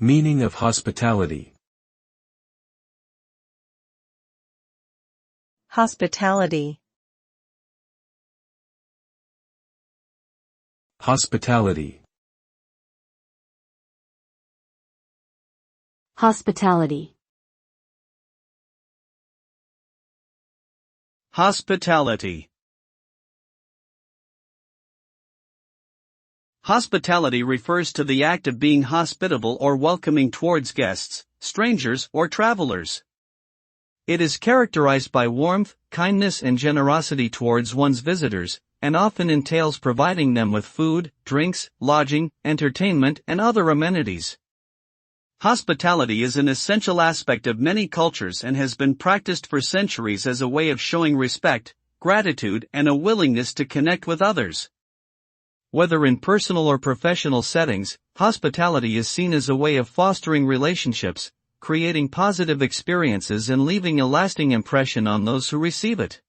Meaning of hospitality. Hospitality. Hospitality. Hospitality. Hospitality. Hospitality refers to the act of being hospitable or welcoming towards guests, strangers, or travelers. It is characterized by warmth, kindness, and generosity towards one's visitors, and often entails providing them with food, drinks, lodging, entertainment, and other amenities. Hospitality is an essential aspect of many cultures and has been practiced for centuries as a way of showing respect, gratitude, and a willingness to connect with others. Whether in personal or professional settings, hospitality is seen as a way of fostering relationships, creating positive experiences, and leaving a lasting impression on those who receive it.